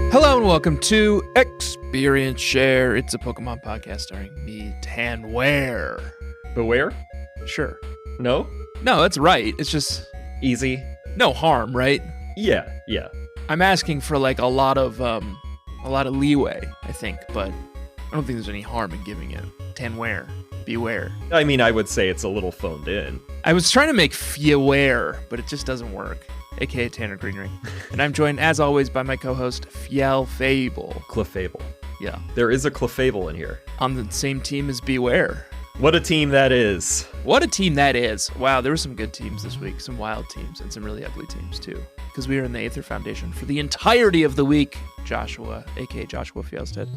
Hello and welcome to Experience Share. It's a Pokemon podcast starring me, Tanware. Beware? Sure. No? No, that's right. It's just Easy? no harm, right? Yeah. I'm asking for like a lot of leeway, I think, but I don't think there's any harm in giving it. Tanware, beware. I mean, I would say it's a little phoned in. I was trying to make Fiaware, but it just doesn't work. AKA Tanner Greenring. And I'm joined, as always, by my co-host, Fialfable. Clefable. Yeah. There is a Clefable in here. On the same team as Beware. What a team that is. What a team that is. Wow, there were some good teams this week. Some wild teams and some really ugly teams, too. Because we were in the Aether Foundation for the entirety of the week. Joshua, a.k.a. Joshua Fjellstead.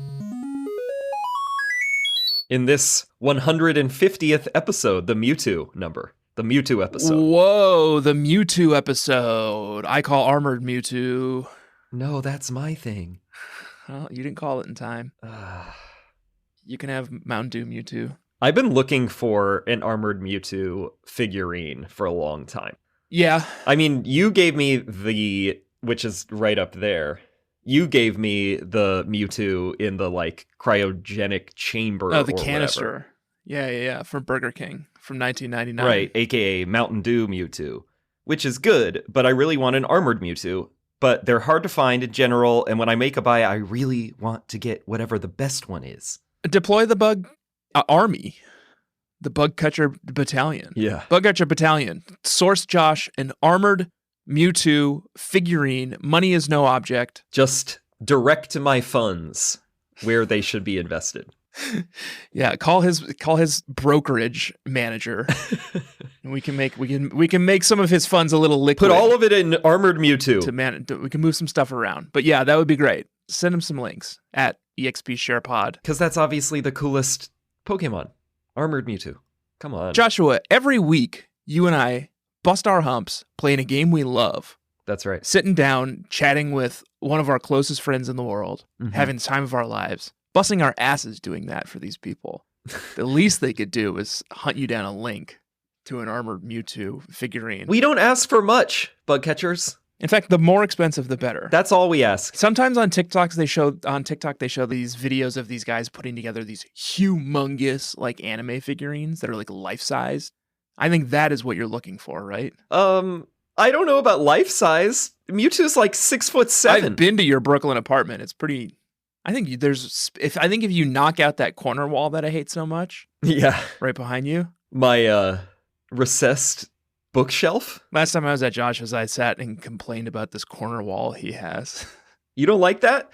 In this 150th episode, the Mewtwo number. The Mewtwo episode. Whoa, the Mewtwo episode. I call Armored Mewtwo. No, that's my thing. Well, you didn't call it in time. You can have Mountain Dew Mewtwo. I've been looking for an Armored Mewtwo figurine for a long time. Yeah. I mean, you gave me which is right up there. You gave me the Mewtwo in the, like, cryogenic chamber. Oh, the or canister. whatever. Yeah, from Burger King from 1999. Right, aka Mountain Dew Mewtwo, which is good, but I really want an Armored Mewtwo. But they're hard to find in general, and when I make a buy, I really want to get whatever the best one is. Deploy the bug army. The Bug Catcher Battalion. Yeah. Bug Catcher Battalion. Source Josh an Armored Mewtwo figurine. Money is no object. Just direct my funds where they should be invested. Yeah, call his brokerage manager. And we can make some of his funds a little liquid. Put all of it in Armored Mewtwo. We can move some stuff around. But yeah, that would be great. Send him some links at EXPSharePod. Because that's obviously the coolest Pokemon. Armored Mewtwo. Come on. Joshua, every week you and I bust our humps playing a game we love. That's right. Sitting down, chatting with one of our closest friends in the world, having the time of our lives. Busting our asses doing that for these people. The least they could do is hunt you down a link to an Armored Mewtwo figurine. We don't ask for much, bug catchers. In fact, the more expensive, the better. That's all we ask. Sometimes on TikTok they show these videos of these guys putting together these humongous like anime figurines that are like life size. I think that is what you're looking for, right? I don't know about life size. Mewtwo's like 6'7". I've been to your Brooklyn apartment. It's pretty. I think if you knock out that corner wall that I hate so much, yeah, right behind you, my recessed bookshelf. Last time I was at Josh's, I sat and complained about this corner wall he has. You don't like that?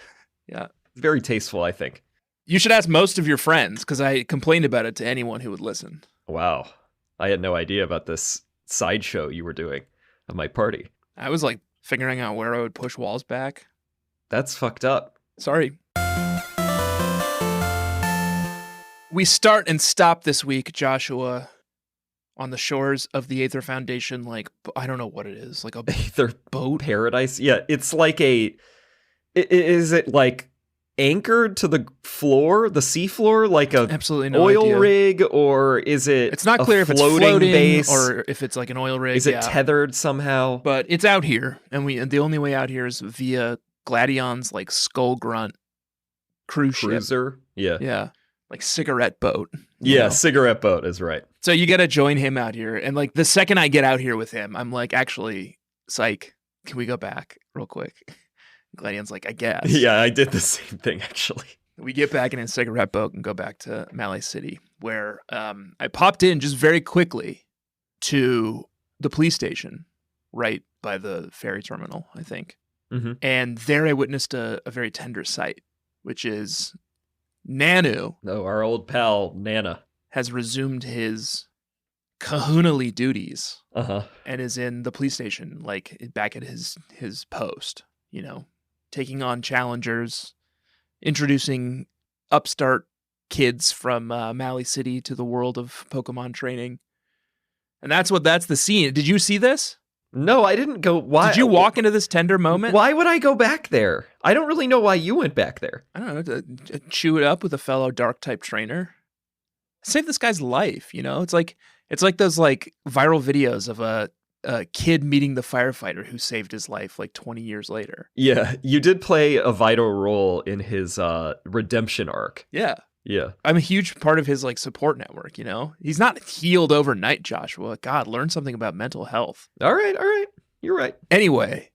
Yeah, very tasteful, I think. You should ask most of your friends because I complained about it to anyone who would listen. Wow, I had no idea about this sideshow you were doing of my party. I was like figuring out where I would push walls back. That's fucked up. Sorry. We start and stop this week, Joshua, on the shores of the Aether Foundation, like, I don't know what it is, like a Aether boat? Paradise? Yeah, it's like is it like anchored to the floor, the sea floor, like a absolutely no oil idea. Rig, or is it It's not clear if it's floating base? Or if it's like an oil rig. Is it tethered somehow? But it's out here, and the only way out here is via Gladion's like Skull Grunt cruiser. Ship. Yeah. Like cigarette boat. Yeah, know? Cigarette boat is right. So you got to join him out here. And like the second I get out here with him, I'm like, actually, psych, can we go back real quick? Gladion's like, I guess. Yeah, I did the same thing, actually. We get back in a cigarette boat and go back to Malay City, where I popped in just very quickly to the police station right by the ferry terminal, I think. Mm-hmm. And there I witnessed a very tender sight, which is Nanu. No, our old pal, Nana. Has resumed his kahuna-ly duties. Uh-huh. And is in the police station, like back at his post, you know, taking on challengers, introducing upstart kids from Malay City to the world of Pokemon training. And that's the scene. Did you see this? No, I didn't go. Why? Did you walk into this tender moment? Why would I go back there? I don't really know why you went back there. I don't know, to chew it up with a fellow dark type trainer. Save this guy's life, you know? It's like those like viral videos of a a kid meeting the firefighter who saved his life like 20 years later. Yeah, you did play a vital role in his redemption arc. Yeah. Yeah. I'm a huge part of his like support network, you know? He's not healed overnight, Joshua. God, learn something about mental health. All right. You're right. Anyway,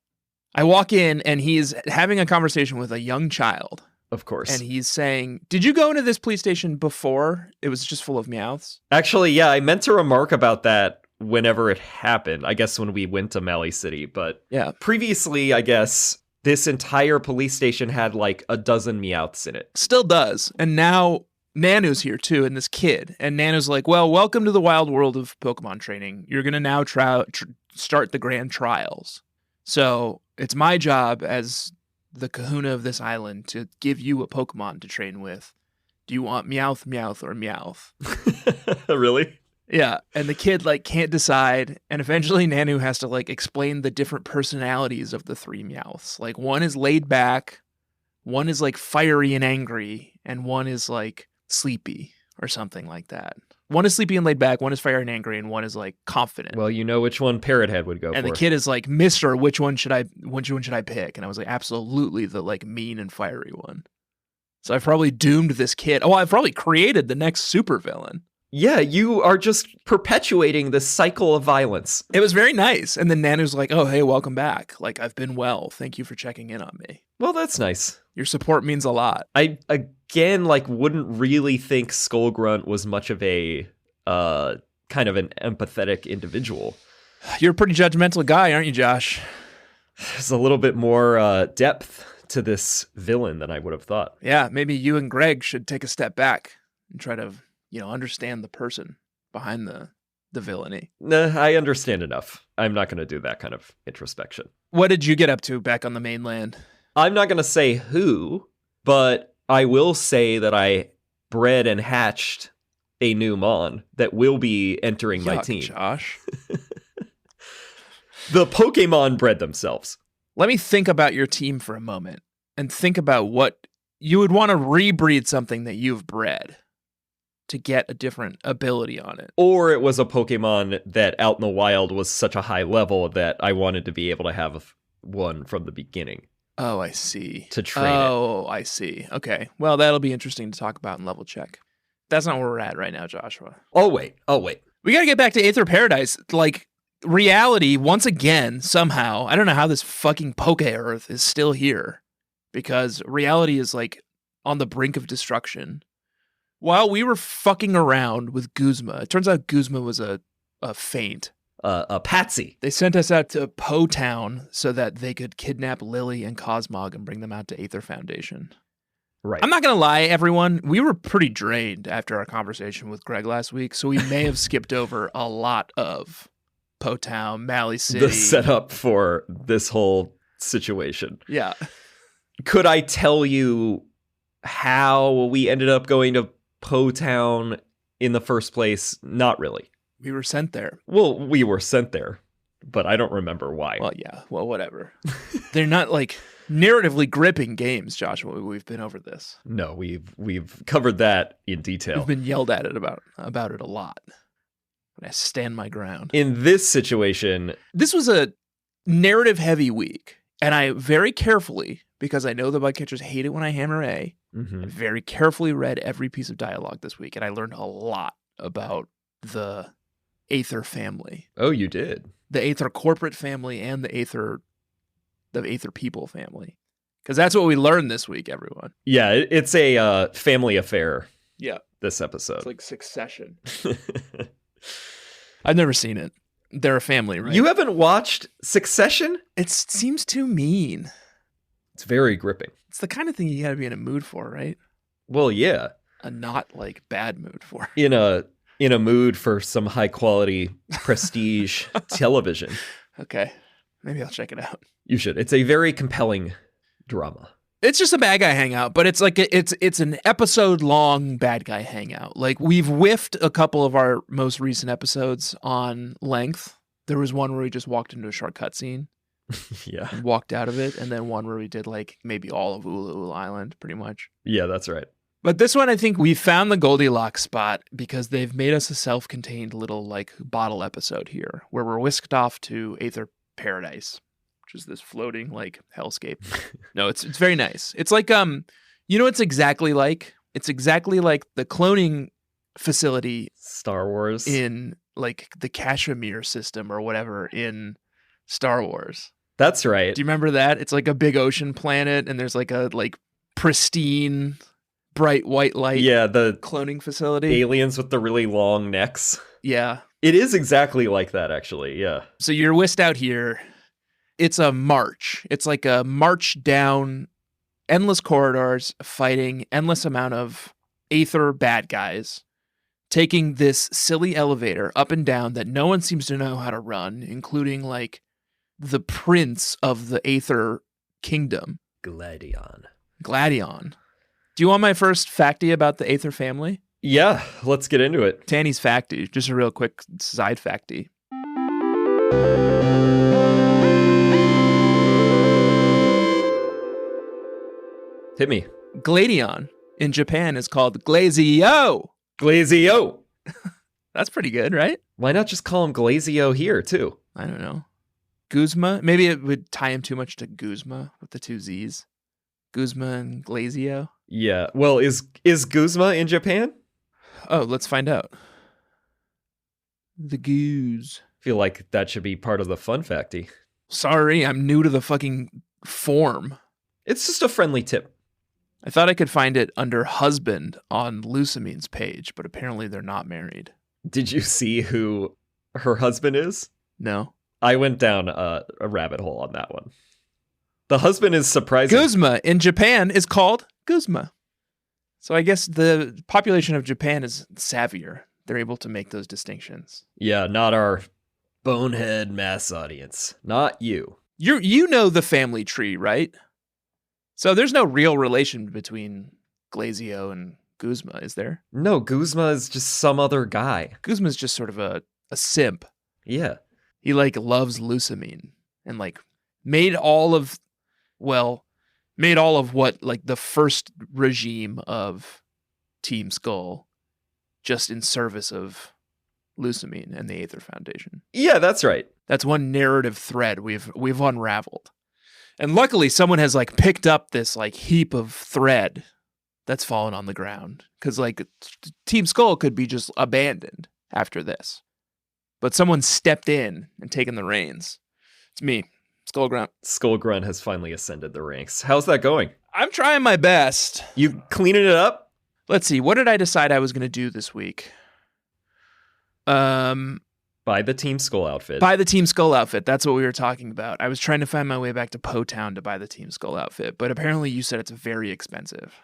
I walk in and he's having a conversation with a young child. Of course. And he's saying, did you go into this police station before? It was just full of Meowths? Actually, yeah, I meant to remark about that whenever it happened. I guess when we went to Mali City. But yeah, previously, I guess, this entire police station had like a dozen Meowths in it. Still does. And now Nanu's here too, and this kid. And Nanu's like, well, welcome to the wild world of Pokemon training. You're going to now start the grand trials. So it's my job as the kahuna of this island to give you a Pokemon to train with. Do you want Meowth, Meowth, or Meowth? Really? Yeah. And the kid like can't decide. And eventually Nanu has to like explain the different personalities of the three Meowths. Like one is laid back, one is like fiery and angry, and one is like sleepy or something like that. One is sleepy and laid back, one is fiery and angry, and one is like confident. Well, you know which one Parrot Head would go for. And the kid is like, Mister, which one should I pick? And I was like, absolutely the like mean and fiery one. So I've probably doomed this kid. Oh, I've probably created the next supervillain. Yeah, you are just perpetuating this cycle of violence. It was very nice. And then Nanu's like, oh, hey, welcome back. Like, I've been well. Thank you for checking in on me. Well, that's nice. Your support means a lot. I, again, like, wouldn't really think Skullgrunt was much of a kind of an empathetic individual. You're a pretty judgmental guy, aren't you, Josh? There's a little bit more depth to this villain than I would have thought. Yeah, maybe you and Greg should take a step back and try to, understand the person behind the villainy. Nah, I understand enough. I'm not going to do that kind of introspection. What did you get up to back on the mainland? I'm not going to say who, but I will say that I bred and hatched a new Mon that will be entering my team. Josh. The Pokemon bred themselves. Let me think about your team for a moment and think about what you would want to rebreed something that you've bred to get a different ability on it. Or it was a Pokemon that out in the wild was such a high level that I wanted to be able to have one from the beginning. Oh, I see. To train it. Oh, I see. Okay. Well, that'll be interesting to talk about in level check. That's not where we're at right now, Joshua. Oh, wait. We got to get back to Aether Paradise. Like, reality, once again, somehow, I don't know how this fucking Poke Earth is still here. Because reality is, like, on the brink of destruction. While we were fucking around with Guzma, it turns out Guzma was a feint. A patsy. They sent us out to Po Town so that they could kidnap Lily and Cosmog and bring them out to Aether Foundation. Right. I'm not going to lie, everyone. We were pretty drained after our conversation with Greg last week, so we may have skipped over a lot of Po Town, Mali City. The setup for this whole situation. Yeah. Could I tell you how we ended up going to Po Town in the first place? Not really. We were sent there. Well, we were sent there, but I don't remember why. Well, yeah. Well, whatever. They're not like narratively gripping games, Joshua. We've been over this. No, we've covered that in detail. We've been yelled at it about it a lot. And I stand my ground. In this situation, this was a narrative heavy week, and I very carefully, because I know the bug catchers hate it when I hammer A, I very carefully read every piece of dialogue this week, and I learned a lot about the Aether family. Oh, you did? The Aether corporate family and the Aether people family. Because that's what we learned this week, everyone. Yeah, it's a family affair. Yeah. This episode. It's like Succession. I've never seen it. They're a family, right? You haven't watched Succession? It seems too mean. It's very gripping. It's the kind of thing you gotta be in a mood for, right? Well, yeah. A not like bad mood for. In a mood for some high quality prestige television. Okay. Maybe I'll check it out. You should. It's a very compelling drama. It's just a bad guy hangout, but it's like it's an episode long bad guy hangout. Like we've whiffed a couple of our most recent episodes on length. There was one where we just walked into a short cutscene. Yeah. And walked out of it, and then one where we did like maybe all of Ulu Island, pretty much. Yeah, that's right. But this one, I think we found the Goldilocks spot because they've made us a self-contained little like bottle episode here where we're whisked off to Aether Paradise, which is this floating like hellscape. No, it's very nice. It's like you know, it's exactly like the cloning facility Star Wars. in like the Kashmir system or whatever in Star Wars. That's right. Do you remember that? It's like a big ocean planet and there's like a like pristine bright white light. Yeah, the cloning facility. Aliens with the really long necks. Yeah. It is exactly like that, actually. Yeah. So you're whisked out here. It's a march. It's like a march down endless corridors, fighting endless amount of Aether bad guys, taking this silly elevator up and down that no one seems to know how to run, including like the prince of the Aether kingdom. Gladion. Do you want my first facty about the Aether family? Yeah, let's get into it. Tanny's facty, just a real quick side facty. Hit me. Gladion in Japan is called Glazio. Glazio. That's pretty good, right? Why not just call him Glazio here, too? I don't know. Guzma? Maybe it would tie him too much to Guzma with the two Z's. Guzma and Glazio? Yeah. Well, is Guzma in Japan? Oh, let's find out. The Goose. Feel like that should be part of the fun facty. Sorry, I'm new to the fucking form. It's just a friendly tip. I thought I could find it under husband on Lucamine's page, but apparently they're not married. Did you see who her husband is? No. I went down a rabbit hole on that one. The husband is surprising. Guzma in Japan is called Guzma. So I guess the population of Japan is savvier. They're able to make those distinctions. Yeah, not our bonehead mass audience. Not you. You know the family tree, right? So there's no real relation between Glazio and Guzma, is there? No, Guzma is just some other guy. Guzma's just sort of a simp. Yeah. He like loves Lucamine and like made all of what like the first regime of Team Skull just in service of Lucamine and the Aether Foundation. Yeah, that's right. That's one narrative thread we've unraveled. And luckily someone has like picked up this like heap of thread that's fallen on the ground. Because like Team Skull could be just abandoned after this. But someone stepped in and taken the reins. It's me, Skull Grunt. Skull Grunt has finally ascended the ranks. How's that going? I'm trying my best. You cleaning it up? Let's see. What did I decide I was going to do this week? Buy the Team Skull outfit. Buy the Team Skull outfit. That's what we were talking about. I was trying to find my way back to Po Town to buy the Team Skull outfit, but apparently you said it's very expensive.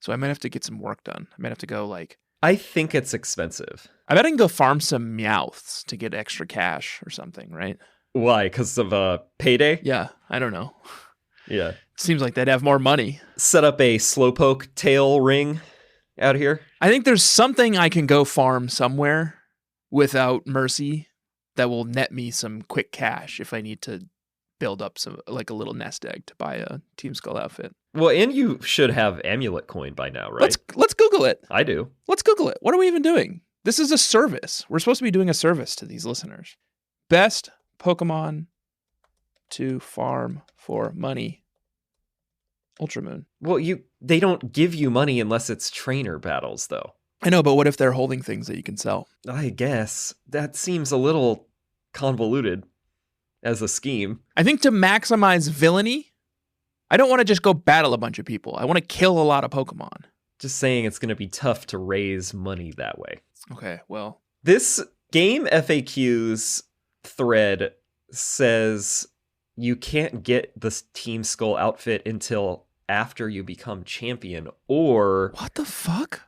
So I might have to get some work done. I might have to go like... I think it's expensive. I bet I can go farm some Meowths to get extra cash or something, right? Why? Because of payday? Yeah, I don't know. Yeah. Seems like they'd have more money. Set up a Slowpoke tail ring out here. I think there's something I can go farm somewhere without mercy that will net me some quick cash if I need to build up some like a little nest egg to buy a Team Skull outfit. Well, and you should have amulet coin by now, right? Let's Google it. I do. Let's Google it. What are we even doing? This is a service. We're supposed to be doing a service to these listeners. Best Pokemon to farm for money. Ultramoon. Well, they don't give you money unless it's trainer battles, though. I know, but what if they're holding things that you can sell? I guess. That seems a little convoluted as a scheme. I think to maximize villainy, I don't want to just go battle a bunch of people. I want to kill a lot of Pokemon. Just saying it's going to be tough to raise money that way. Okay, well. This game FAQs thread says you can't get the Team Skull outfit until after you become champion, or... What the fuck?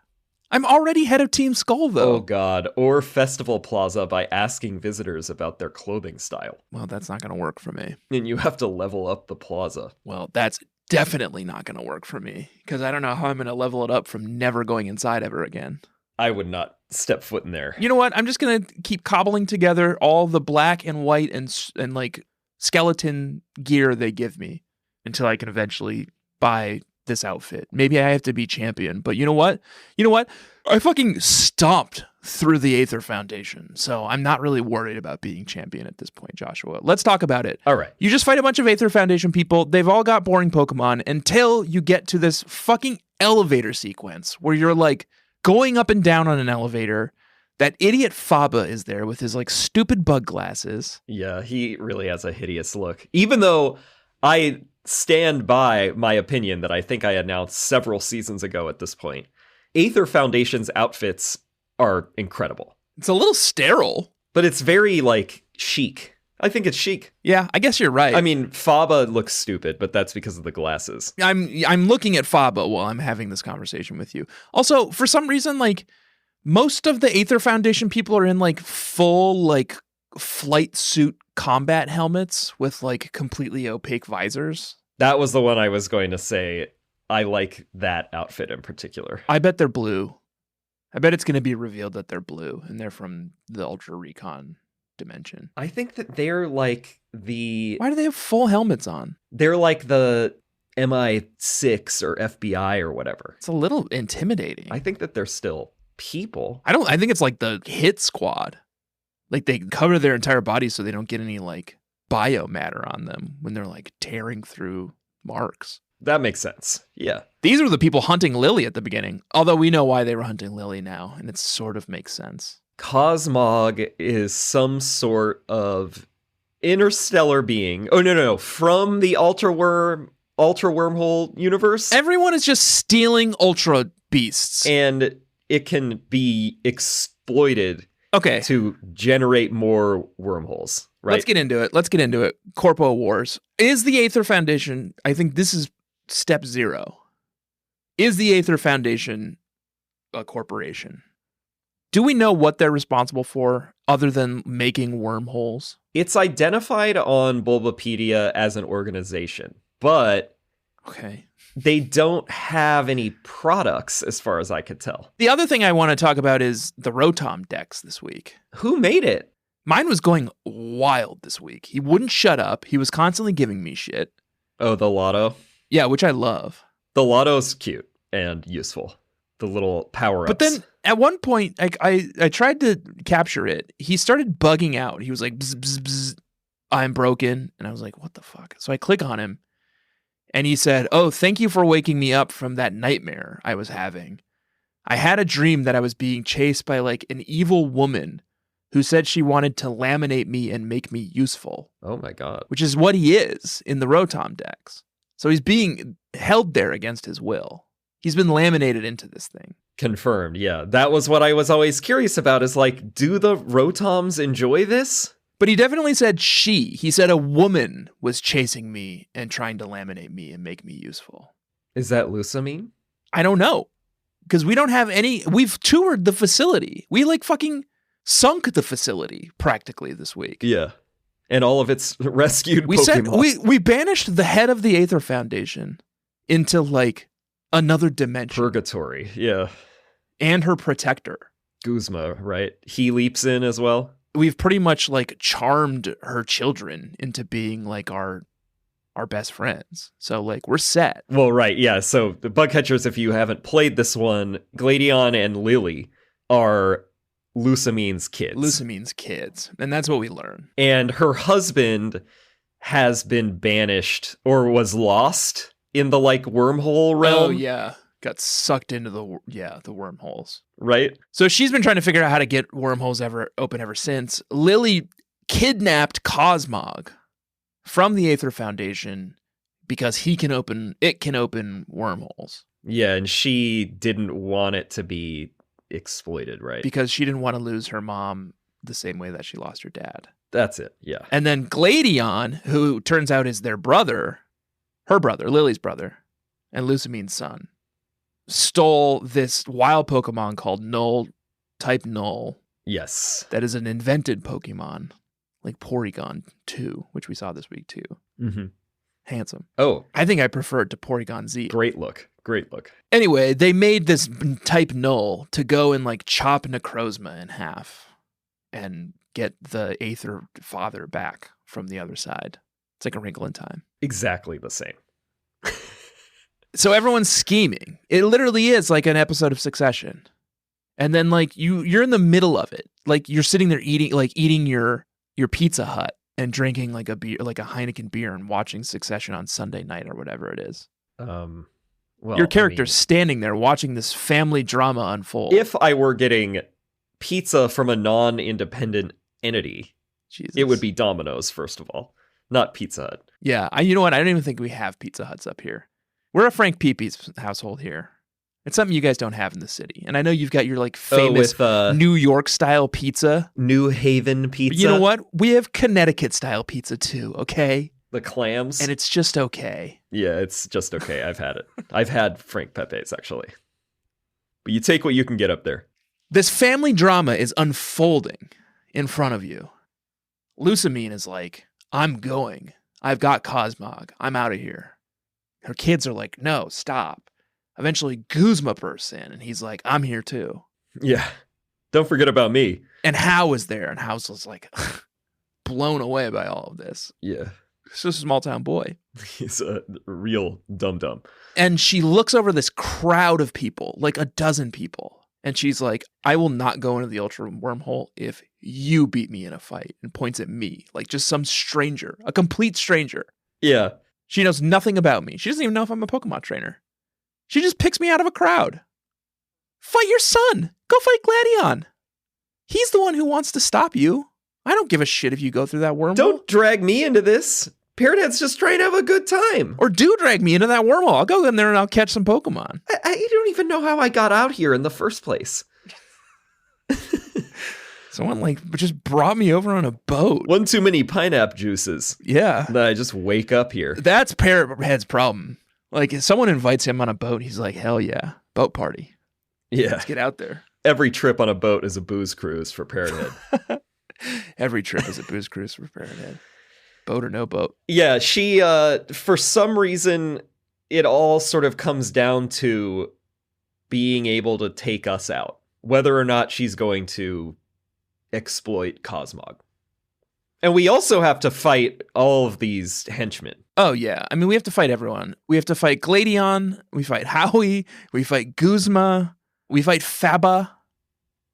I'm already head of Team Skull, though. Oh, God. Or Festival Plaza by asking visitors about their clothing style. Well, that's not going to work for me. And you have to level up the plaza. Well, that's definitely not going to work for me, because I don't know how I'm going to level it up from never going inside ever again. I would not step foot in there. You know what? I'm just going to keep cobbling together all the black and white and like skeleton gear they give me until I can eventually buy this outfit. Maybe I have to be champion. But you know what? I fucking stomped through the Aether Foundation. So I'm not really worried about being champion at this point, Joshua. Let's talk about it. All right. You just fight a bunch of Aether Foundation people. They've all got boring Pokemon until you get to this fucking elevator sequence where you're like going up and down on an elevator. That idiot Faba is there with his like stupid bug glasses. Yeah, he really has a hideous look. Even though I stand by my opinion that I think I announced several seasons ago at this point. Aether Foundation's outfits are incredible. It's a little sterile. But it's very, like, chic. I think it's chic. Yeah, I guess you're right. I mean, Faba looks stupid, but that's because of the glasses. I'm looking at Faba while I'm having this conversation with you. Also, for some reason, like, most of the Aether Foundation people are in, like, full, like, flight suit combat helmets with, like, completely opaque visors. That was the one I was going to say. I like that outfit in particular. I bet they're blue. I bet it's going to be revealed that they're blue, and they're from the Ultra Recon dimension. I think that they're like the... Why do they have full helmets on? They're like the MI6 or FBI or whatever. It's a little intimidating. I think that they're still people. I think it's like the hit squad. Like they cover their entire body so they don't get any like biomatter on them when they're like tearing through marks. That makes sense. Yeah. These were the people hunting Lily at the beginning, although we know why they were hunting Lily now, and it sort of makes sense. Cosmog is some sort of interstellar being. Oh, no. From the Ultra Wormhole universe. Everyone is just stealing Ultra Beasts. And it can be exploited to generate more wormholes, right? Let's get into it. Corpo Wars. Is the Aether Foundation, I think this is step 0. Is the Aether Foundation a corporation? Do we know what they're responsible for other than making wormholes? It's identified on Bulbapedia as an organization, but they don't have any products as far as I could tell. The other thing I want to talk about is the Rotom Dex this week. Who made it? Mine was going wild this week. He wouldn't shut up. He was constantly giving me shit. Oh, the Lotto? Yeah, which I love. The Lotto's cute and useful. The little power-ups. But then at one point, I tried to capture it. He started bugging out. He was like, bzz, bzz, bzz, I'm broken. And I was like, what the fuck? So I click on him. And he said, oh, thank you for waking me up from that nightmare I was having. I had a dream that I was being chased by like an evil woman who said she wanted to laminate me and make me useful. Oh my God. Which is what he is in the Rotom Dex. So he's being held there against his will. He's been laminated into this thing. Confirmed, yeah. That was what I was always curious about is like, do the Rotoms enjoy this? But he definitely said she. He said a woman was chasing me and trying to laminate me and make me useful. Is that Lusamine? I don't know. Because we don't have any... We've toured the facility. We like fucking sunk the facility practically this week. Yeah. And all of its rescued Pokemon. We banished the head of the Aether Foundation into like another dimension. Purgatory, yeah. And her protector. Guzma, right? He leaps in as well. We've pretty much like charmed her children into being like our best friends. So like we're set. Well, right, yeah. So the bug catchers, if you haven't played this one, Gladion and Lily are Lusamine's kids. And that's what we learn. And her husband has been banished or was lost in the like wormhole realm. Oh yeah. Got sucked into the wormholes. Right. So she's been trying to figure out how to get wormholes open ever since. Lily kidnapped Cosmog from the Aether Foundation because it can open wormholes. Yeah, and she didn't want it to be exploited, right? Because she didn't want to lose her mom the same way that she lost her dad. That's it, yeah. And then Gladion, who turns out is her brother, Lily's brother, and Lusamine's son, stole this wild Pokemon called Type Null. Yes. That is an invented Pokemon, like Porygon 2, which we saw this week too. Mm-hmm. Handsome. Oh. I think I prefer it to Porygon Z. Great look. Anyway, they made this Type Null to go and like chop Necrozma in half and get the Aether father back from the other side. It's like A Wrinkle in Time. Exactly the same. So everyone's scheming. It literally is like an episode of Succession. And then like you're in the middle of it. Like you're sitting there eating your Pizza Hut and drinking like a beer, like a Heineken beer, and watching Succession on Sunday night or whatever it is. Well, your character's standing there watching this family drama unfold. If I were getting pizza from a non-independent entity, Jesus. It would be Domino's, first of all, not Pizza Hut. Yeah, you know what? I don't even think we have Pizza Huts up here. We're a Frank Pepe's household here. It's something you guys don't have in the city. And I know you've got your like famous New York style pizza. New Haven pizza. But you know what? We have Connecticut style pizza too, okay? The clams. And it's just okay. Yeah, it's just okay. I've had it. I've had Frank Pepe's, actually. But you take what you can get up there. This family drama is unfolding in front of you. Lusamine is like, I'm going. I've got Cosmog. I'm out of here. Her kids are like, no, stop. Eventually, Guzma bursts in, and he's like, I'm here too. Yeah. Don't forget about me. And Hao is there, and Hao's was like blown away by all of this. Yeah. He's just a small-town boy. He's a real dum-dum. And she looks over this crowd of people, like a dozen people, and she's like, I will not go into the Ultra Wormhole if you beat me in a fight, and points at me, like just some stranger, a complete stranger. Yeah. She knows nothing about me. She doesn't even know if I'm a Pokemon trainer. She just picks me out of a crowd. Fight your son. Go fight Gladion. He's the one who wants to stop you. I don't give a shit if you go through that wormhole. Don't drag me into this. Parrothead's just trying to have a good time. Or do drag me into that wormhole. I'll go in there and I'll catch some Pokemon. I don't even know how I got out here in the first place. Someone just brought me over on a boat. One too many pineapple juices. Yeah. Then I just wake up here. That's Parrothead's problem. Like, if someone invites him on a boat, he's like, hell yeah, boat party. Yeah. Let's get out there. Every trip on a boat is a booze cruise for Parrothead. Every trip is a booze cruise for Parrothead. Boat or no boat. Yeah, she, for some reason, it all sort of comes down to being able to take us out. Whether or not she's going to exploit Cosmog. And we also have to fight all of these henchmen. Oh, yeah. I mean, we have to fight everyone. We have to fight Gladion. We fight Howie. We fight Guzma. We fight Faba.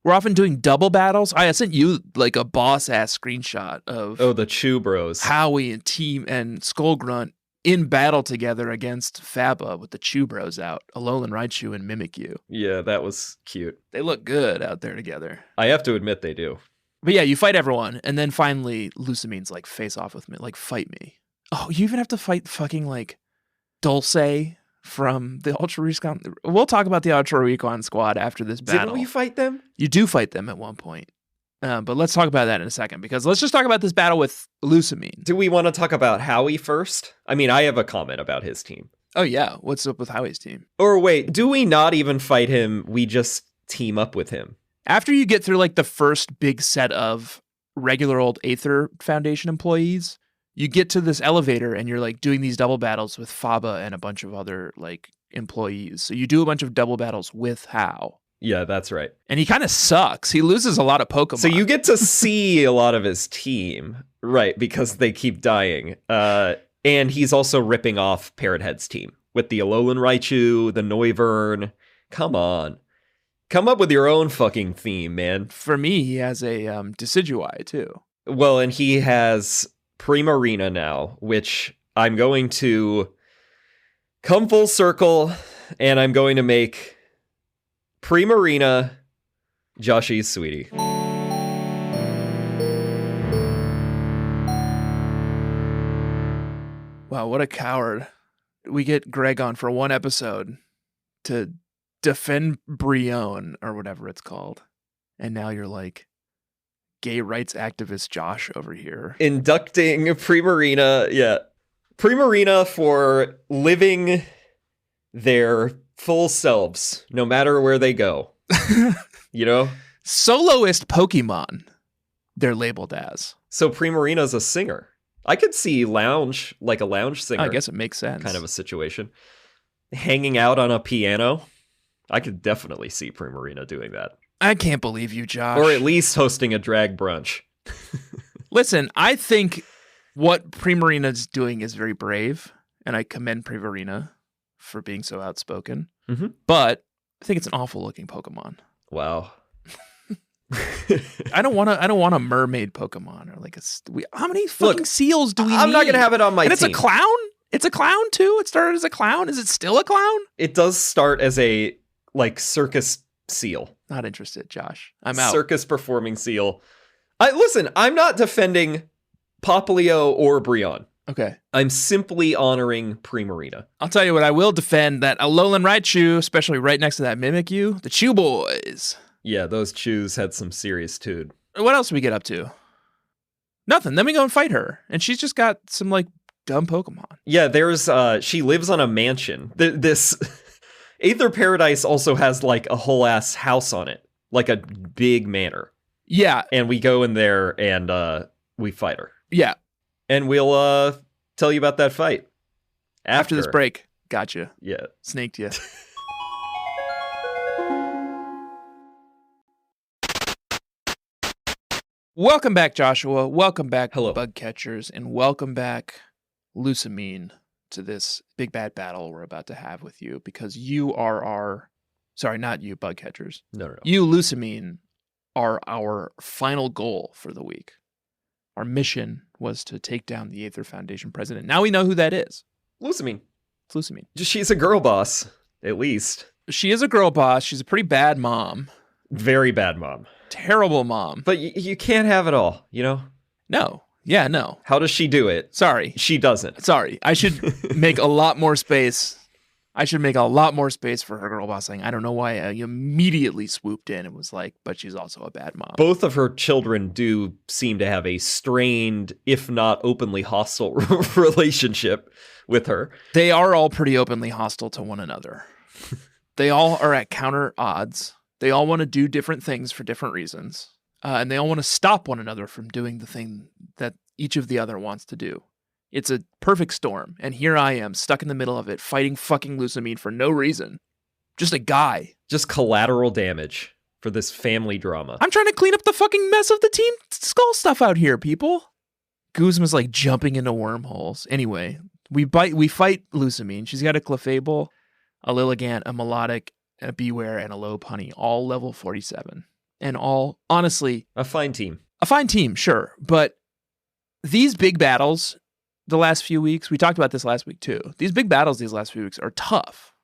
We're often doing double battles. I sent you like a boss-ass screenshot of the Chew Bros. Howie and Team and Skullgrunt in battle together against Faba with the Chew Bros out. Alolan Raichu and Mimikyu. Yeah, that was cute. They look good out there together. I have to admit they do. But yeah, you fight everyone, and then finally Lusamine's like, face off with me, like, fight me. Oh, you even have to fight fucking like Dulce from the Ultra Recon. We'll talk about the Ultra Recon squad after this battle. Didn't we fight them? You do fight them at one point. But let's talk about that in a second, because let's just talk about this battle with Lusamine. Do we want to talk about Howie first? I mean, I have a comment about his team. Oh yeah, what's up with Howie's team? Or wait, do we not even fight him? We just team up with him. After you get through like the first big set of regular old Aether Foundation employees, you get to this elevator and you're like doing these double battles with Faba and a bunch of other like employees. So you do a bunch of double battles with Hao. Yeah, that's right. And he kind of sucks. He loses a lot of Pokemon. So you get to see a lot of his team, right? Because they keep dying. And he's also ripping off Parrothead's team with the Alolan Raichu, the Noivern. Come on. Come up with your own fucking theme, man. For me, he has a Decidueye, too. Well, and he has Primarina now, which I'm going to come full circle, and I'm going to make Primarina Joshy's sweetie. Wow, what a coward. We get Greg on for one episode to defend Brion or whatever it's called. And now you're like gay rights activist Josh over here. Inducting Primarina, yeah. Primarina for living their full selves, no matter where they go. You know? Soloist Pokemon, they're labeled as. So Primarina's a singer. I could see lounge, like a lounge singer. I guess it makes sense. Kind of a situation. Hanging out on a piano. I could definitely see Primarina doing that. I can't believe you, Josh. Or at least hosting a drag brunch. Listen, I think what Primarina's doing is very brave, and I commend Primarina for being so outspoken. Mm-hmm. But I think it's an awful looking Pokemon. Wow. I don't want a mermaid Pokemon or like how many fucking seals do we need? I'm not gonna have it on my team. It's a clown? It's a clown too? It started as a clown? Is it still a clown? It does start as a like circus seal. Not interested, Josh. I'm out. Circus performing seal. Listen, I'm not defending Popplio or Brionne. Okay. I'm simply honoring Primarina. I'll tell you what, I will defend that Alolan Raichu, especially right next to that Mimikyu, the Chew Boys. Yeah, those chews had some serious tude. What else do we get up to? Nothing. Then we go and fight her. And she's just got some, like, dumb Pokemon. Yeah, she lives on a mansion. This Aether Paradise also has, like, a whole ass house on it. Like a big manor. Yeah. And we go in there and we fight her. Yeah. And we'll tell you about that fight. After this break. Gotcha. Yeah. Snaked you. Welcome back, Joshua. Welcome back, Hello. Bug Catchers, and welcome back, Lusamine, to this big bad battle we're about to have with you, because you are our... Sorry, not you, Bug Catchers. No. You, Lusamine, are our final goal for the week. Our mission was to take down the Aether Foundation president. Now we know who that is. Lusamine. It's Lusamine. She's a girl boss, at least. She is a girl boss. She's a pretty bad mom. Very bad mom. Terrible mom. But you can't have it all, you know? No. Yeah, no. How does she do it? Sorry. She doesn't. Sorry. I should make a lot more space. I should make a lot more space for her girl bossing. I don't know why I immediately swooped in and was like, but she's also a bad mom. Both of her children do seem to have a strained, if not openly hostile relationship with her. They are all pretty openly hostile to one another. They all are at counter odds. They all want to do different things for different reasons. And they all want to stop one another from doing the thing that each of the other wants to do. It's a perfect storm. And here I am, stuck in the middle of it, fighting fucking Lusamine for no reason. Just a guy. Just collateral damage for this family drama. I'm trying to clean up the fucking mess of the Team Skull stuff out here, people. Guzma's like jumping into wormholes. Anyway, we fight Lusamine. She's got a Clefable, a Lilligant, a Melodic, a Beware, and a Lopunny, all level 47. And all, honestly... A fine team. A fine team, sure. But these big battles, the last few weeks, we talked about this last week too. These big battles these last few weeks are tough.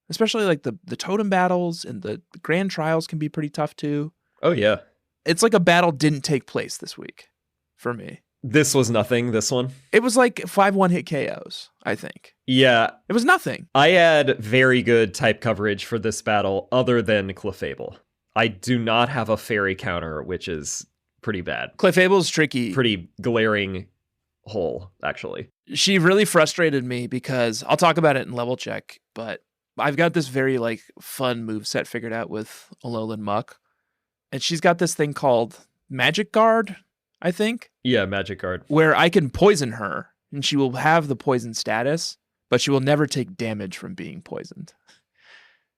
Especially like the totem battles and the grand trials can be pretty tough too. Oh, yeah. It's like a battle didn't take place this week for me. This was nothing, this one? It was like 5 one-hit KOs, I think. Yeah. It was nothing. I had very good type coverage for this battle other than Clefable. I do not have a fairy counter, which is pretty bad. Clefable's tricky. Pretty glaring hole, actually. She really frustrated me because I'll talk about it in level check, but I've got this very like fun moveset figured out with Alolan Muck. And she's got this thing called Magic Guard, I think. Yeah, Magic Guard. Where I can poison her and she will have the poison status, but she will never take damage from being poisoned.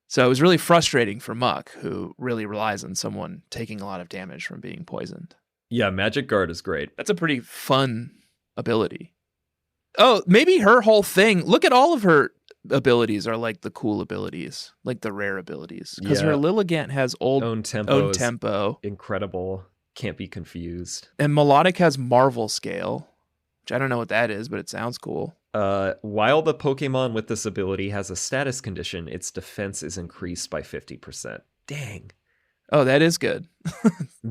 So it was really frustrating for Muck, who really relies on someone taking a lot of damage from being poisoned. Yeah, Magic Guard is great. That's a pretty fun ability. Oh, maybe her whole thing, look at all of her abilities are like the cool abilities, like the rare abilities. Because her Lilligant has own tempo. Incredible. Can't be confused. And Melodic has Marvel Scale, which I don't know what that is, but it sounds cool. While the Pokemon with this ability has a status condition, its defense is increased by 50%. Dang. Oh, that is good.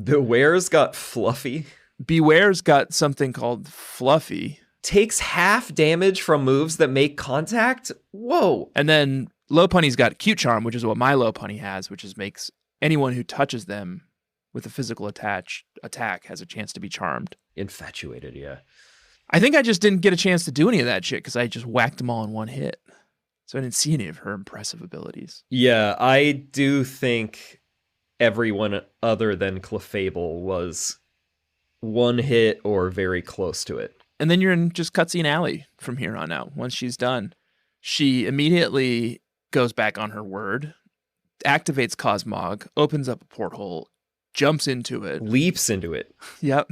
Beware's got Fluffy. Beware's got something called Fluffy. Takes half damage from moves that make contact? Whoa. And then Lopunny's got Cute Charm, which is what my Lopunny has, which is makes anyone who touches them with a physical attack has a chance to be charmed. Infatuated, yeah. I think I just didn't get a chance to do any of that shit because I just whacked them all in one hit. So I didn't see any of her impressive abilities. Yeah, I do think everyone other than Clefable was one hit or very close to it. And then you're in just cutscene alley from here on out. Once she's done, she immediately goes back on her word, activates Cosmog, opens up a porthole, jumps into it. Leaps into it. Yep.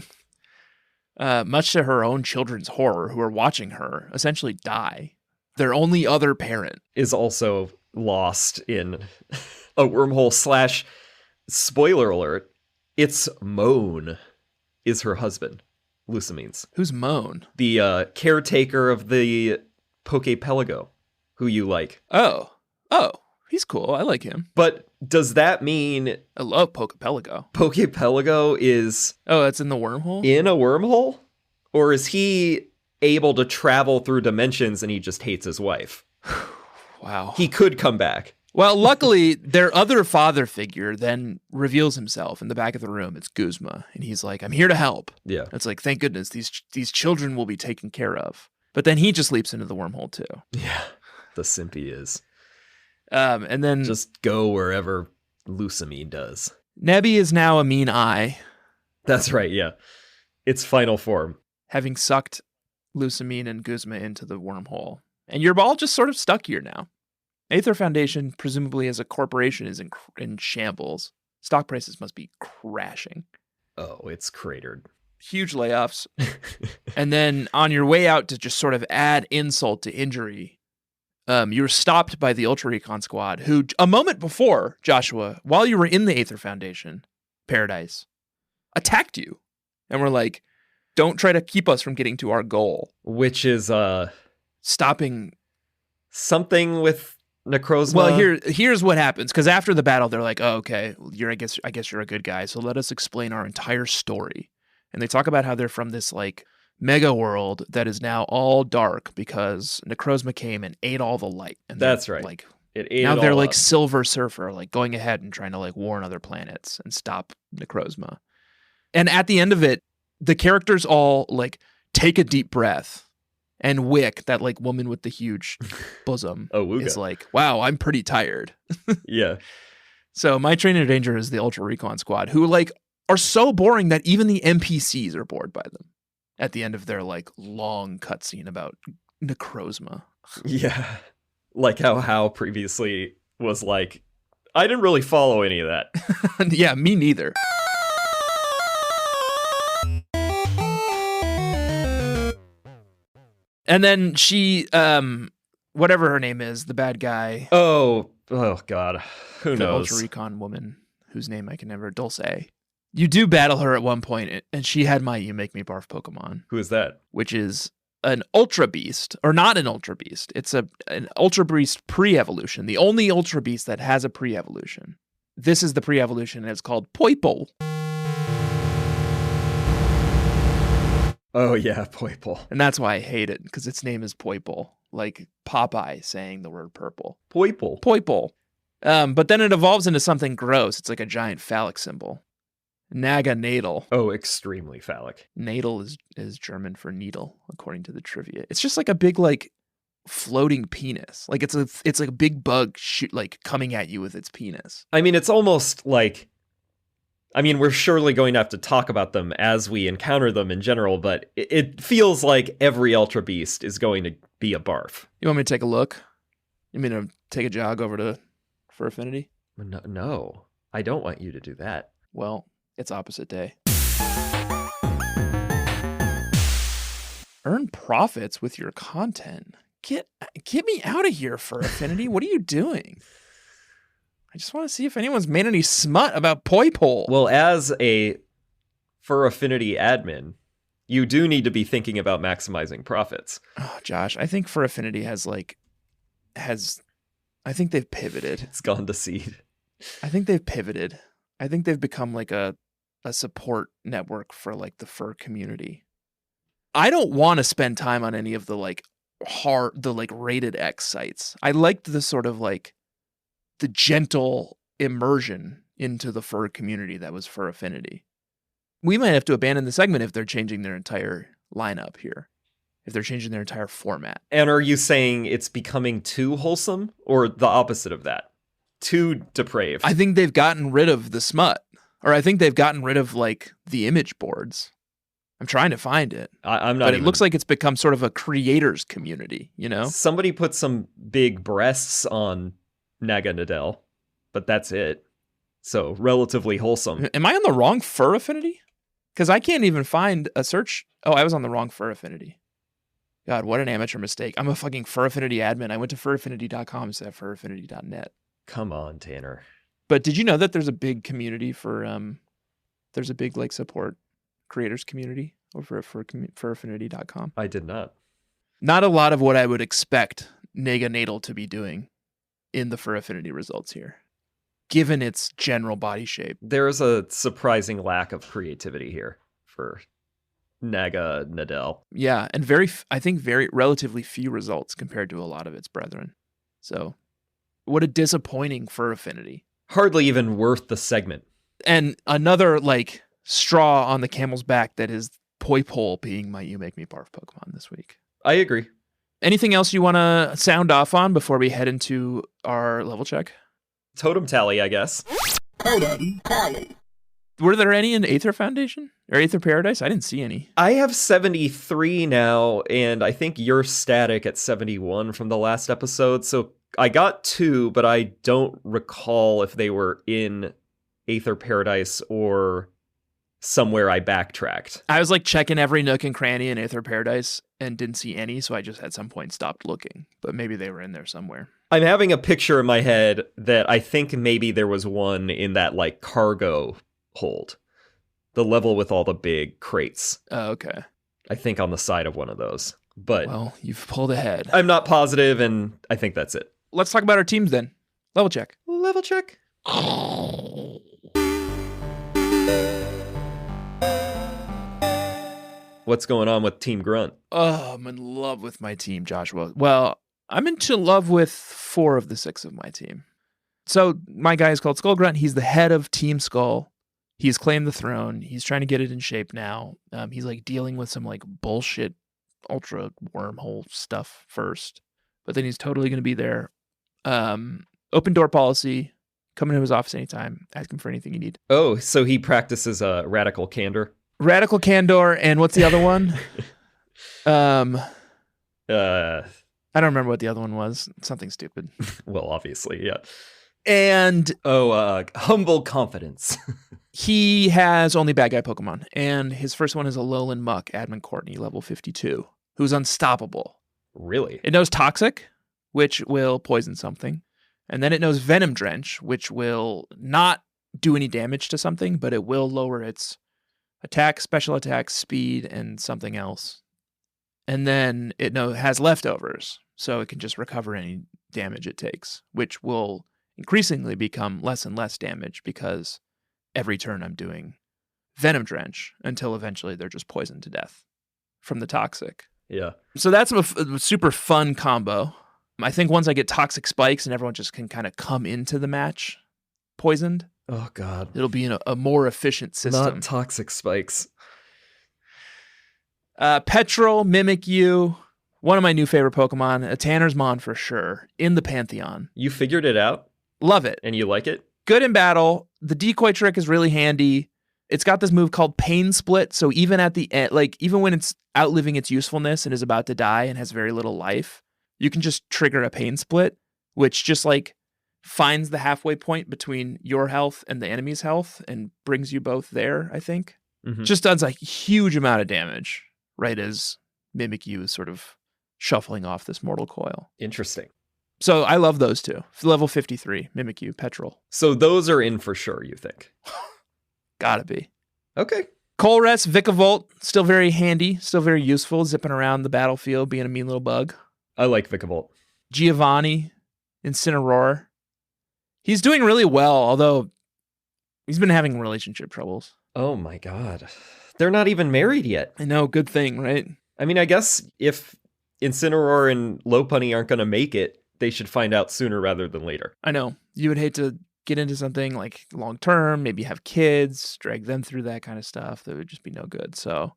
Much to her own children's horror, who are watching her essentially die Their only other parent is also lost in a wormhole / spoiler alert. It's Moan is her husband, Lucamine's. Who's Moan? The caretaker of the Pokepelago, who you like. Oh, he's cool. I like him. But does that mean I love Pokepelago. Pokepelago is... Oh, that's in the wormhole? In a wormhole? Or is he able to travel through dimensions and he just hates his wife? Wow. He could come back. Well, luckily, their other father figure then reveals himself in the back of the room. It's Guzma, and he's like, I'm here to help. Yeah. It's like, thank goodness, these children will be taken care of. But then he just leaps into the wormhole, too. Yeah, the simp he is. And then... Just go wherever Lucamine does. Nebby is now a mean eye. That's right, yeah. Its final form. Having sucked Lucamine and Guzma into the wormhole. And you're all just sort of stuck here now. Aether Foundation, presumably as a corporation, is in shambles. Stock prices must be crashing. Oh, it's cratered. Huge layoffs. And then on your way out to just sort of add insult to injury, you were stopped by the Ultra Recon Squad, who a moment before, Joshua, while you were in the Aether Foundation Paradise, attacked you. And were like, don't try to keep us from getting to our goal. Which is stopping something with Necrozma. Well, here's what happens, because after the battle, they're like, "Oh, okay, I guess you're a good guy. So let us explain our entire story." And they talk about how they're from this like mega world that is now all dark because Necrozma came and ate all the light. And that's right. Like it ate now it they're all like up. Silver Surfer, like going ahead and trying to like warn other planets and stop Necrozma. And at the end of it, the characters all like take a deep breath. And Wick, that like woman with the huge bosom, is like, wow, I'm pretty tired. Yeah. So my trainer danger is the Ultra Recon Squad, who like are so boring that even the NPCs are bored by them at the end of their like long cutscene about Necrozma. Yeah. Like how previously was like, I didn't really follow any of that. Yeah, me neither. And then she, whatever her name is, the bad guy. Oh God. Who knows? The Ultra Recon woman, whose name I can never, Dulce. You do battle her at one point, and she had my You Make Me Barf Pokemon. Who is that? Which is an Ultra Beast, or not an Ultra Beast. It's an Ultra Beast pre-evolution. The only Ultra Beast that has a pre-evolution. This is the pre-evolution, and it's called Poiple. Oh, yeah, Poiple. And that's why I hate it, because its name is Poiple. Like Popeye saying the word purple. Poiple. Poiple. But then it evolves into something gross. It's like a giant phallic symbol. Naga Nadal. Oh, extremely phallic. Nadal is German for needle, according to the trivia. It's just like a big, like, floating penis. Like, it's like a big bug like coming at you with its penis. I mean, it's almost like... I mean, we're surely going to have to talk about them as we encounter them in general, but it feels like every Ultra Beast is going to be a barf. You want me to take a look? You mean to take a jog over to For Affinity? No, I don't want you to do that. Well, it's opposite day. Earn profits with your content. Get me out of here, For Affinity. What are you doing? I just want to see if anyone's made any smut about Poiple. Well, as a For Affinity admin, you do need to be thinking about maximizing profits. Oh, Josh, I think For Affinity I think they've pivoted. It's gone to seed. I think they've pivoted. I think they've become like a support network for like the fur community. I don't want to spend time on any of the like rated X sites. I liked the sort of like the gentle immersion into the fur community that was For Affinity. We might have to abandon the segment if they're changing their entire lineup here, if they're changing their entire format. And are you saying it's becoming too wholesome, or the opposite of that? Too depraved? I think they've gotten rid of the smut, or I think they've gotten rid of like the image boards. I'm trying to find it. I'm not. But it looks like it's become sort of a creators community, you know? Somebody put some big breasts on Naga Nadal, but that's it. So relatively wholesome. Am I on the wrong Fur Affinity? Because I can't even find a search. Oh, I was on the wrong Fur Affinity. God, what an amateur mistake. I'm a fucking Fur Affinity admin. I went to furaffinity.com instead of furaffinity.net. Come on, Tanner. But did you know that there's a big community for there's a big like support creators community over at furaffinity.com? I did not. Not a lot of what I would expect Neganadal to be doing in the Fur Affinity results here, given its general body shape. There is a surprising lack of creativity here for Neganadal. Yeah, and I think very relatively few results compared to a lot of its brethren. So, what a disappointing Fur Affinity. Hardly even worth the segment. And another like straw on the camel's back that is Poipole being my You Make Me Barf Pokemon this week. I agree. Anything else you want to sound off on before we head into our level check? Totem tally, I guess. Totem tally. Were there any in Aether Foundation or Aether Paradise? I didn't see any. I have 73 now, and I think you're static at 71 from the last episode. So I got 2, but I don't recall if they were in Aether Paradise or somewhere I backtracked. I was like checking every nook and cranny in Aether Paradise and didn't see any, so I just at some point stopped looking. But maybe they were in there somewhere. I'm having a picture in my head that I think maybe there was one in that like cargo hold. The level with all the big crates. Oh, okay. I think on the side of one of those. But well, you've pulled ahead. I'm not positive, and I think that's it. Let's talk about our teams then. Level check. Level check. What's going on with Team Grunt? Oh, I'm in love with my team, Joshua. Well, I'm into love with 4 of the 6 of my team. So my guy is called Skull Grunt. He's the head of Team Skull. He's claimed the throne. He's trying to get it in shape now. He's like dealing with some like bullshit ultra wormhole stuff first, but then he's totally going to be there. Open door policy. Come into his office anytime. Ask him for anything you need. Oh, so he practices radical candor. Radical candor, and what's the other one? I don't remember what the other one was. Something stupid. Well, obviously, yeah. And humble confidence. he has only bad guy Pokemon, and his first one is a Lowland Muck, Admin Courtney, level 52, who's unstoppable. Really? It knows Toxic, which will poison something, and then it knows Venom Drench, which will not do any damage to something, but it will lower its attack, special attack, speed, and something else. And then it has leftovers, so it can just recover any damage it takes, which will increasingly become less and less damage because every turn I'm doing Venom Drench until eventually they're just poisoned to death from the Toxic. Yeah. So that's a super fun combo. I think once I get Toxic Spikes and everyone just can kind of come into the match poisoned, oh god, it'll be in a more efficient system. Not Toxic Spikes. Petrol, Mimikyu, one of my new favorite Pokemon, a Tanner's Mon for sure, in the Pantheon. You figured it out? Love it. And you like it? Good in battle. The decoy trick is really handy. It's got this move called Pain Split, so even at the end, like even when it's outliving its usefulness and is about to die and has very little life, you can just trigger a Pain Split, which just like finds the halfway point between your health and the enemy's health and brings you both there, I think. Mm-hmm. Just does a huge amount of damage right as Mimikyu is sort of shuffling off this mortal coil. Interesting. So I love those two. Level 53, Mimikyu, Petrol. So those are in for sure, you think? Gotta be. Okay. Colress, Vikavolt, still very handy, still very useful, zipping around the battlefield, being a mean little bug. I like Vikavolt. Giovanni, Incineroar. He's doing really well, although he's been having relationship troubles. Oh my god. They're not even married yet. I know, good thing, right? I mean, I guess if Incineroar and Lopunny aren't going to make it, they should find out sooner rather than later. I know. You would hate to get into something like long term, maybe have kids, drag them through that kind of stuff. That would just be no good. So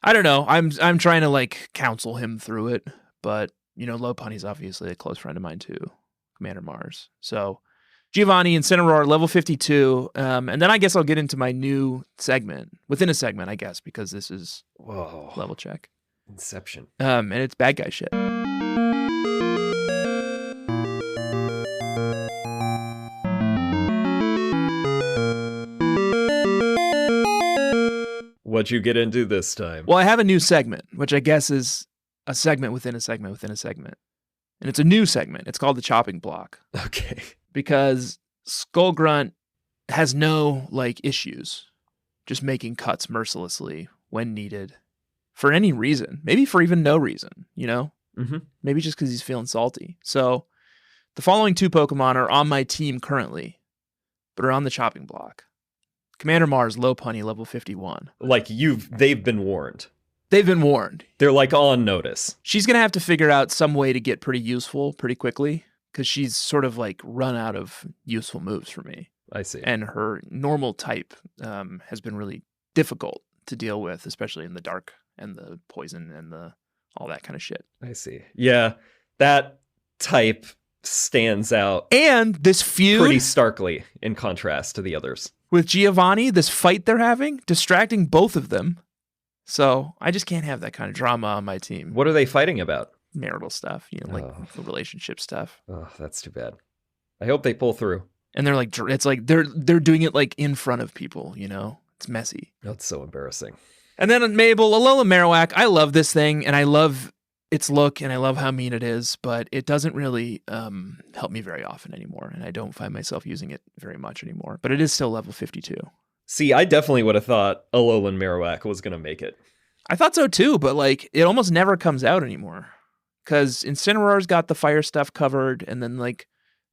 I don't know. I'm trying to like counsel him through it, but you know, Lopunny's obviously a close friend of mine too, Commander Mars. So Giovanni, Incineroar, level 52, and then I guess I'll get into my new segment within a segment, I guess, because this is level check. Inception. And it's bad guy shit. What'd you get into this time? Well, I have a new segment, which I guess is a segment within a segment within a segment. And it's a new segment. It's called the chopping block. Okay. Because Skull Grunt has no issues just making cuts mercilessly when needed for any reason, maybe for even no reason, Mm-hmm. maybe just because he's feeling salty. So the following 2 Pokemon are on my team currently, but are on the chopping block. Commander Mars, Lopunny, level 51. They've been warned. They've been warned. They're on notice. She's going to have to figure out some way to get pretty useful pretty quickly because she's sort of run out of useful moves for me. I see. And her normal type has been really difficult to deal with, especially in the dark and the poison and all that kind of shit. I see. Yeah, that type stands out And this feud pretty starkly in contrast to the others. with Giovanni, this fight they're having, distracting both of them. So I just can't have that kind of drama on my team. What are they fighting about? Marital stuff, relationship stuff. Oh, that's too bad. I hope they pull through. And they're they're doing it in front of people, It's messy. That's so embarrassing. And then Mabel, Alola Marowak, I love this thing, and I love its look, and I love how mean it is, but it doesn't really help me very often anymore, and I don't find myself using it very much anymore. But it is still level 52. See, I definitely would have thought Alolan Marowak was going to make it. I thought so too, but it almost never comes out anymore. Because Incineroar's got the fire stuff covered, and then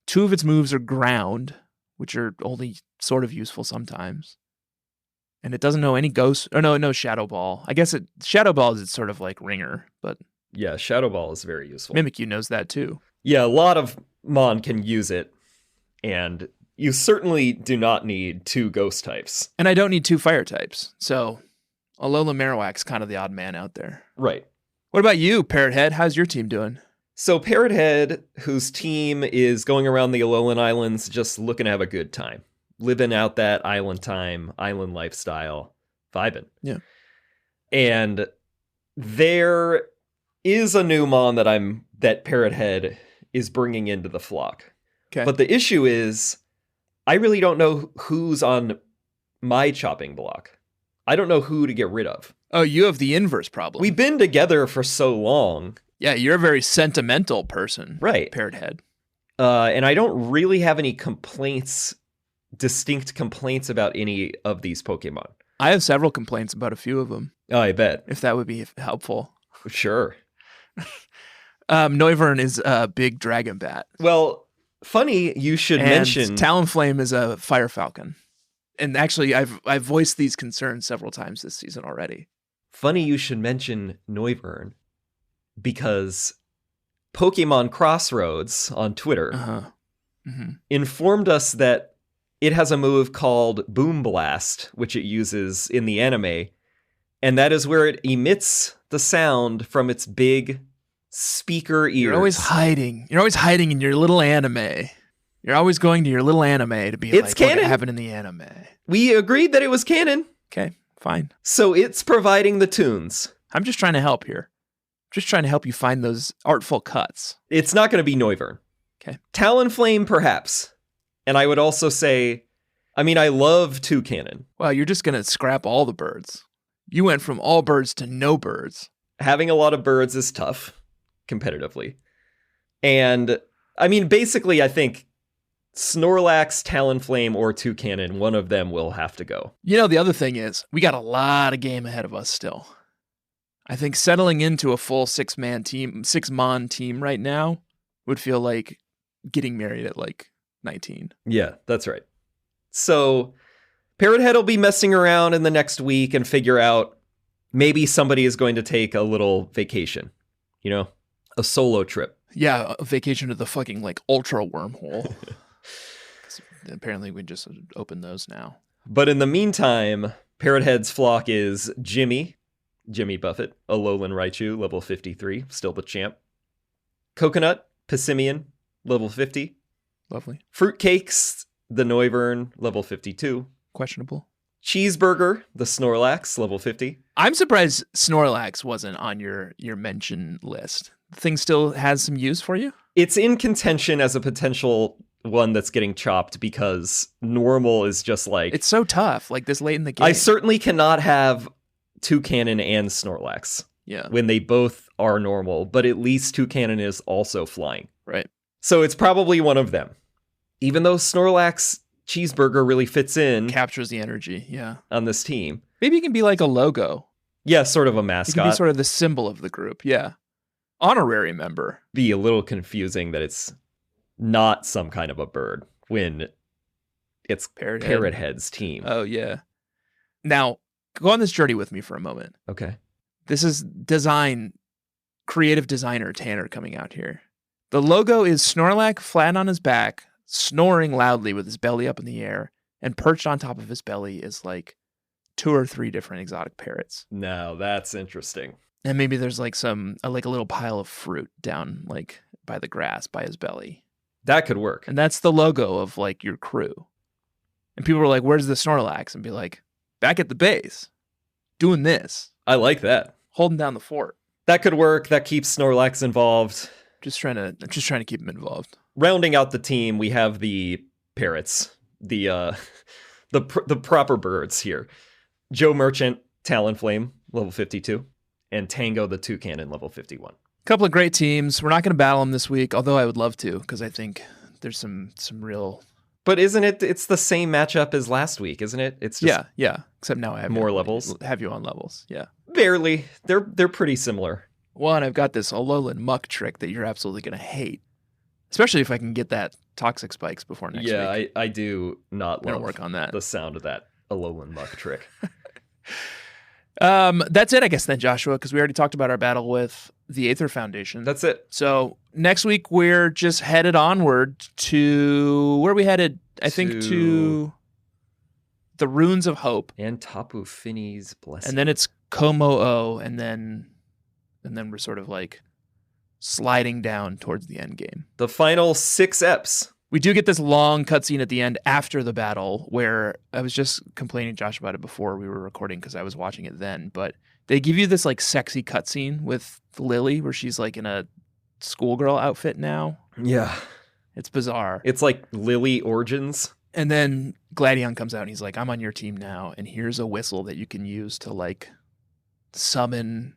2 of its moves are ground, which are only sort of useful sometimes. And it doesn't know any ghost, or no, Shadow Ball. I guess Shadow Ball is sort of like Ringer, but Yeah, Shadow Ball is very useful. Mimikyu knows that too. Yeah, a lot of Mon can use it, and you certainly do not need 2 ghost types. And I don't need 2 fire types, so Alola Marowak's kind of the odd man out there. Right. What about you, Parrot Head? How's your team doing? So Parrot Head, whose team is going around the Alolan Islands just looking to have a good time. Living out that island time, island lifestyle, vibing. Yeah. And there is a new Mon that Parrot Head is bringing into the flock. Okay. But the issue is, I really don't know who's on my chopping block. I don't know who to get rid of. Oh, you have the inverse problem. We've been together for so long. Yeah, you're a very sentimental person. Right. Parrot Head. And I don't really have any distinct complaints about any of these Pokemon. I have several complaints about a few of them. Oh, I bet. If that would be helpful. Sure. Noivern is a big dragon bat. Well, funny you should And mention... Talonflame is a fire falcon. And actually, I've voiced these concerns several times this season already. Funny you should mention Noivern, because Pokemon Crossroads on Twitter informed us that it has a move called Boom Blast, which it uses in the anime, and that is where it emits the sound from its big speaker ears. You're always hiding. You're always hiding in your little anime. You're always going to your little anime to be It's canon. What happened in the anime. We agreed that it was canon. Okay, fine. So it's providing the tunes. I'm just trying to help here. Just trying to help you find those artful cuts. It's not going to be Noivern. Okay. Talonflame, perhaps. And I would also say, I love Toucanon. Well, you're just going to scrap all the birds. You went from all birds to no birds. Having a lot of birds is tough, competitively. And, basically, I think Snorlax, Talonflame, or Toucanon, one of them will have to go. The other thing is, we got a lot of game ahead of us still. I think settling into a full 6-Mon team right now would feel like getting married at 19. Yeah, that's right. So Parrot Head will be messing around in the next week and figure out maybe somebody is going to take a little vacation, a solo trip. Yeah, a vacation to the fucking ultra wormhole. Apparently we just opened those now. But in the meantime, Parrot Head's flock is Jimmy Buffett, Alolan Raichu, level 53, still the champ. Coconut, Passimian, level 50. Lovely. Fruitcakes, the Noivern, level 52. Questionable. Cheeseburger, the Snorlax, level 50. I'm surprised Snorlax wasn't on your mention list. The thing still has some use for you? It's in contention as a potential one that's getting chopped because normal is just like... It's so tough, this late in the game. I certainly cannot have Toucanon and Snorlax. Yeah. when they both are normal, but at least Toucannon is also flying. Right. So it's probably one of them. Even though Snorlax Cheeseburger really fits in Captures the energy. Yeah. on this team. Maybe it can be like a logo. Yeah, sort of a It can mascot. be sort of the symbol of the group. Yeah. Honorary member. Be a little confusing that it's not some kind of a bird when it's Parrot Head's team. Oh, yeah. Now, go on this journey with me for a moment. Okay. This is creative designer Tanner coming out here. The logo is Snorlax flat on his back, snoring loudly with his belly up in the air, and perched on top of his belly is like 2 or 3 different exotic parrots. Now that's interesting. And maybe there's like a little pile of fruit down like by the grass by his belly. That could work. And that's the logo of like your crew. And people were like, "Where's the Snorlax?" And be like, "Back at the base, doing this, I like that. holding down the fort." That could work. That keeps Snorlax involved. Just trying to keep him involved. Rounding out the team, we have the parrots, the proper birds here. Joe Merchant, Talonflame, level 52, and Tango the Toucannon, level 51. Couple of great teams. We're not going to battle them this week, although I would love to, because I think there's some real. But isn't it? It's the same matchup as last week, isn't it? It's just yeah. Except now I have more levels. Have you on levels? Yeah. Barely. They're pretty similar. Well, and I've got this Alolan Muck trick that you're absolutely going to hate, especially if I can get that Toxic Spikes before next week. Yeah, I do not love work on that. The sound of that Alolan Muck trick. That's it, I guess, then, Joshua, because we already talked about our battle with the Aether Foundation. That's it. So next week, we're just headed onward to where are we headed? I think to the Runes of Hope. And Tapu Finney's Blessing. And then it's Komo-o, and then we're sort of like sliding down towards the end game. The final 6 eps. We do get this long cutscene at the end after the battle where I was just complaining to Josh about it before we were recording because I was watching it then, but they give you this like sexy cutscene with Lily where she's like in a schoolgirl outfit now. Yeah. It's bizarre. It's like Lily Origins. And then Gladion comes out and he's like, "I'm on your team now, and here's a whistle that you can use to like summon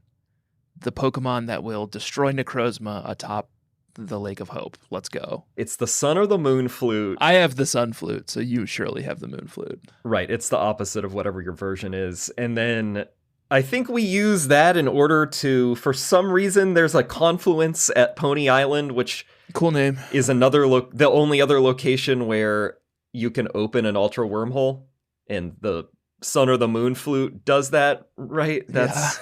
the Pokemon that will destroy Necrozma atop the Lake of Hope. Let's go." It's the Sun or the Moon Flute. I have the Sun Flute, so you surely have the Moon Flute. Right, it's the opposite of whatever your version is. And then I think we use that in order to, for some reason, there's a confluence at Pony Island, which cool name is the only other location where you can open an Ultra Wormhole, and the Sun or the Moon Flute does that, right? That's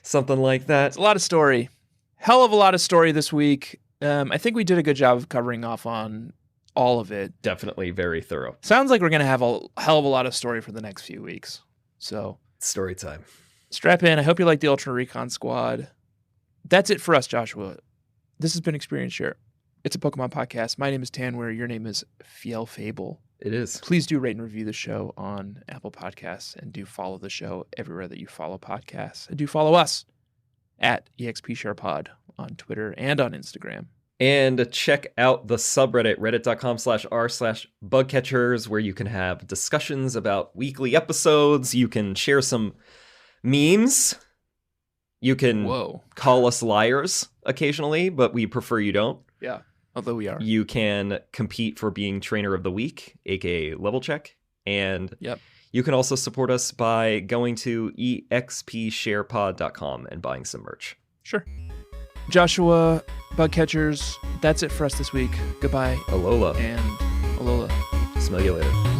something like that. It's a lot of story. Hell of a lot of story this week. I think we did a good job of covering off on all of it. Definitely very thorough. Sounds like we're going to have a hell of a lot of story for the next few weeks. So story time. Strap in. I hope you like the Ultra Recon Squad. That's it for us, Joshua. This has been Experience Share. It's a Pokemon podcast. My name is Tanware. Your name is Fiel Fable. It is. Please do rate and review the show on Apple Podcasts, and do follow the show everywhere that you follow podcasts. And do follow us at EXPSharePod on Twitter and on Instagram. And check out the subreddit, reddit.com/r/bugcatchers, where you can have discussions about weekly episodes. You can share some memes. You can call us liars occasionally, but we prefer you don't. Yeah, although we are. You can compete for being Trainer of the Week, aka Level Check. And you can also support us by going to expsharepod.com and buying some merch. Sure. Joshua, Bugcatchers, that's it for us this week. Goodbye. Alola. And Alola. Smell you later.